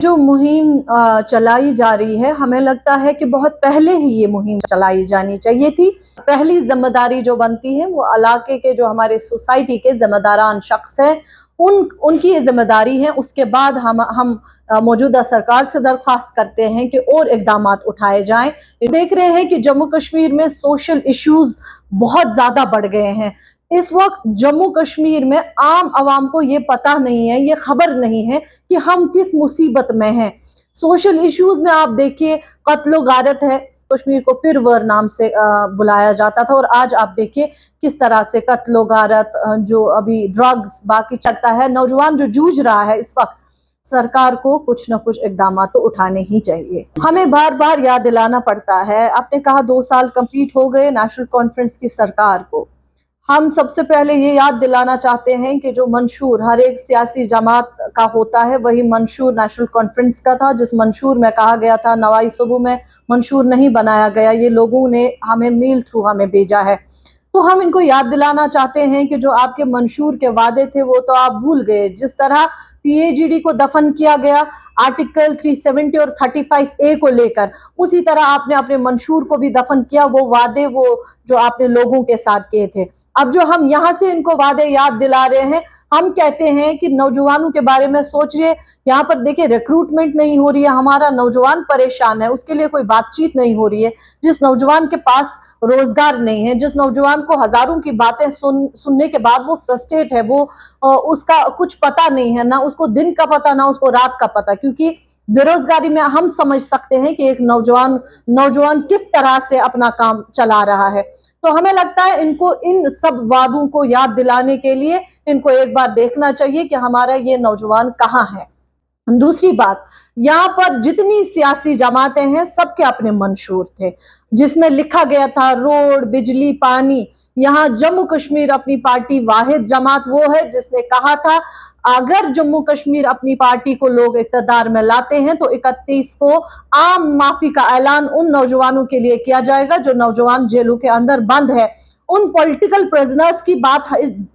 जो मुहिम चलाई जा रही है, हमें लगता है कि बहुत पहले ही ये मुहिम चलाई जानी चाहिए थी। पहली जिम्मेदारी जो बनती है वो इलाके के जो हमारे सोसाइटी के जिम्मेदारान शख्स हैं उनकी ये जिम्मेदारी है। उसके बाद हम मौजूदा सरकार से दरख्वास्त करते हैं कि और इकदामात उठाए जाएं। देख रहे हैं कि जम्मू कश्मीर में सोशल इश्यूज बहुत ज़्यादा बढ़ गए हैं। इस वक्त जम्मू कश्मीर में आम आवाम को ये पता नहीं है, ये खबर नहीं है कि हम किस मुसीबत में हैं। सोशल इश्यूज में आप देखिए, कत्लो गारत है, कश्मीर को पिरवर नाम से बुलाया जाता था, और आज आप देखिए किस तरह से कत्लो गारत, जो अभी ड्रग्स बाकी चलता है, नौजवान जो जूझ रहा है इस वक्त, सरकार को कुछ न कुछ इकदाम तो उठाने ही चाहिए। हमें बार बार याद दिलाना पड़ता है, आपने कहा 2 साल कंप्लीट हो गए नेशनल कॉन्फ्रेंस की सरकार को। हम सबसे पहले ये याद दिलाना चाहते हैं कि जो मंशूर हर एक सियासी जमात का होता है वही मंशूर नेशनल कॉन्फ्रेंस का था। जिस मंशूर में कहा गया था, नवाई सुबह में मंशूर नहीं बनाया गया, ये लोगों ने हमें मेल थ्रू हमें भेजा है। तो हम इनको याद दिलाना चाहते हैं कि जो आपके मंशूर के वादे थे वो तो आप भूल गए। जिस तरह PAGD को दफन किया गया आर्टिकल 370 और 35A को लेकर, उसी तरह आपने अपने मंशूर को भी दफन किया, वो वादे वो जो आपने लोगों के साथ किए थे। अब जो हम यहाँ से इनको वादे याद दिला रहे हैं, हम कहते हैं कि नौजवानों के बारे में सोचिए। यहाँ पर देखिए रिक्रूटमेंट नहीं हो रही है, हमारा नौजवान परेशान है, उसके लिए कोई बातचीत नहीं हो रही है। जिस नौजवान के पास रोजगार नहीं है, जिस नौजवान को हजारों की बातें सुनने के बाद वो फ्रस्ट्रेट है, वो उसका कुछ पता नहीं है, ना उसको दिन का पता ना उसको रात का पता, क्योंकि बेरोजगारी में हम समझ सकते हैं कि एक नौजवान किस तरह से अपना काम चला रहा है। तो हमें लगता है इनको इन सब वादों को याद दिलाने के लिए इनको एक बार देखना चाहिए कि हमारा ये नौजवान कहाँ है। दूसरी बात, यहाँ पर जितनी सियासी जमातें हैं सबके अपने मंशूर थे, जिसमें लिखा गया था रोड, बिजली, पानी। यहाँ जम्मू कश्मीर अपनी पार्टी वाहिद जमात वो है जिसने कहा था अगर जम्मू कश्मीर अपनी पार्टी को लोग इक़्तिदार में लाते हैं तो 31 को आम माफी का ऐलान उन नौजवानों के लिए किया जाएगा जो नौजवान जेलों के अंदर बंद है। उन पॉलिटिकल प्रिजनर्स की बात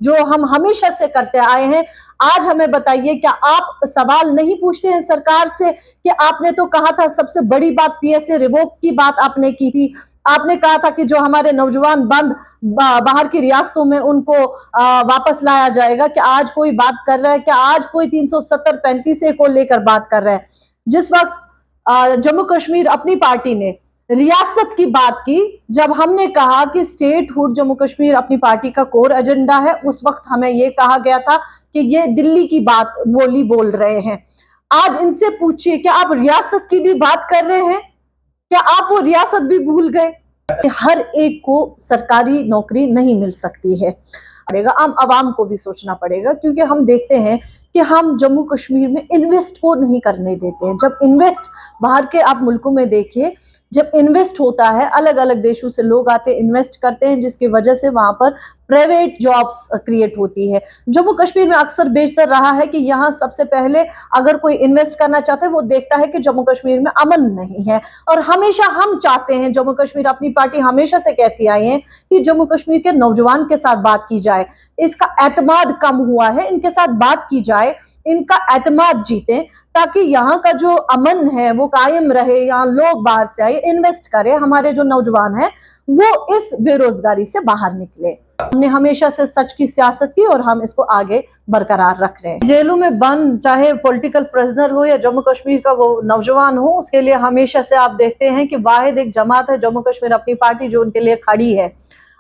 जो हम हमेशा से करते आए हैं, आज हमें बताइए, क्या आप सवाल नहीं पूछते हैं सरकार से कि आपने तो कहा था, सबसे बड़ी बात PSA रिवोक की बात आपने की थी। आपने कहा था कि जो हमारे नौजवान बंद बाहर की रियासतों में उनको वापस लाया जाएगा। क्या आज कोई बात कर रहा है? क्या आज कोई 370-35 को लेकर बात कर रहा है? जिस वक्त जम्मू कश्मीर अपनी पार्टी ने रियासत की बात की, जब हमने कहा कि स्टेटहुड जम्मू कश्मीर अपनी पार्टी का कोर एजेंडा है, उस वक्त हमें ये कहा गया था कि ये दिल्ली की बात बोल रहे हैं। आज इनसे पूछिए, क्या आप रियासत की भी बात कर रहे हैं? क्या आप वो रियासत भी भूल गए? हर एक को सरकारी नौकरी नहीं मिल सकती है, आम आवाम को भी सोचना पड़ेगा, क्योंकि हम देखते हैं कि हम जम्मू कश्मीर में इन्वेस्ट को नहीं करने देते हैं। जब इन्वेस्ट बाहर के आप मुल्कों में देखिए, जब इन्वेस्ट होता है, अलग अलग देशों से लोग आते इन्वेस्ट करते हैं, जिसकी वजह से वहां पर प्राइवेट जॉब्स क्रिएट होती है। जम्मू कश्मीर में अक्सर बेशतर रहा है कि यहाँ सबसे पहले अगर कोई इन्वेस्ट करना चाहता है वो देखता है कि जम्मू कश्मीर में अमन नहीं है। और हमेशा हम चाहते हैं, जम्मू कश्मीर अपनी पार्टी हमेशा से कहती आई है कि जम्मू कश्मीर के नौजवान के साथ बात की जाए। इसका एतमाद कम हुआ है, इनके साथ बात की जाए, इनका एतमाद जीते, ताकि यहाँ का जो अमन है वो कायम रहे, यहाँ लोग बाहर से आए, इन्वेस्ट करें, हमारे जो नौजवान हैं वो इस बेरोजगारी से बाहर निकले। हमने हमेशा से सच की सियासत की और हम इसको आगे बरकरार रख रहे हैं। जेलों में बंद चाहे पॉलिटिकल प्रिजनर हो या जम्मू कश्मीर का वो नौजवान हो, उसके लिए हमेशा से आप देखते हैं कि वाहिद एक जमात है जम्मू कश्मीर अपनी पार्टी जो उनके लिए खड़ी है।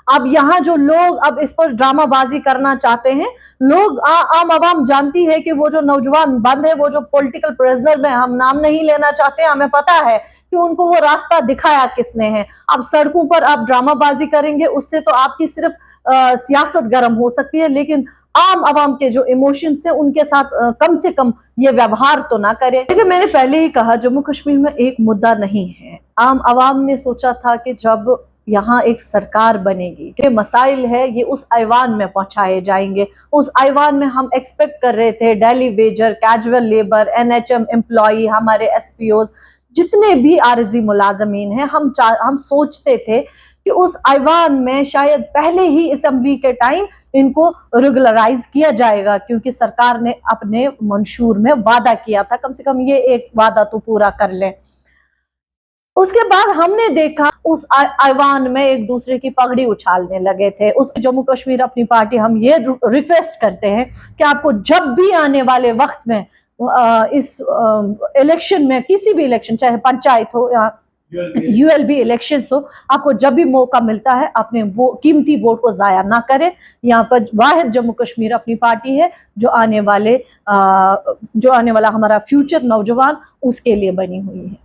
अब यहाँ जो लोग अब इस पर ड्रामाबाजी करना चाहते हैं, लोग आम आवाम जानती है कि वो जो नौजवान बंद है, वो जो पॉलिटिकल प्रिजनर में हम नाम नहीं लेना चाहते, हमें पता है कि उनको वो रास्ता दिखाया किसने है। अब सड़कों पर आप ड्रामाबाजी करेंगे, उससे तो आपकी सिर्फ सियासत गर्म हो सकती है, लेकिन आम आवाम के जो इमोशंस है उनके साथ कम से कम ये व्यवहार तो ना करें। लेकिन मैंने पहले ही कहा, जम्मू कश्मीर में एक मुद्दा नहीं है। आम आवाम ने सोचा था कि जब यहाँ एक सरकार बनेगी, कि मसाइल है ये उस ऐवान में पहुंचाए जाएंगे। उस ऐवान में हम एक्सपेक्ट कर रहे थे daily Vaser, casual labour, NHM employee, हमारे SPOs, जितने भी आरजी मुलाजमीन हैं, हम सोचते थे کہ اس ایوان میں شاید پہلے ہی اسمبلی کے ٹائم ان کو ریگولرائز کیا جائے گا، کیونکہ سرکار نے اپنے منشور میں وعدہ کیا تھا، کم سے کم یہ ایک وعدہ تو پورا کر لیں۔ اس کے بعد ہم نے دیکھا اس ایوان میں ایک دوسرے کی پگڑی اچھالنے لگے تھے۔ اس جموں کشمیر اپنی پارٹی ہم یہ ریکویسٹ کرتے ہیں کہ آپ کو جب بھی آنے والے وقت میں اس الیکشن میں، کسی بھی الیکشن، چاہے پنچایت ہو یا یو ایل بی الیکشنز ہو، آپ کو جب بھی موقع ملتا ہے اپنے وہ قیمتی ووٹ کو ضائع نہ کریں۔ یہاں پر واحد جموں کشمیر اپنی پارٹی ہے جو آنے والا ہمارا فیوچر نوجوان اس کے لیے بنی ہوئی ہے۔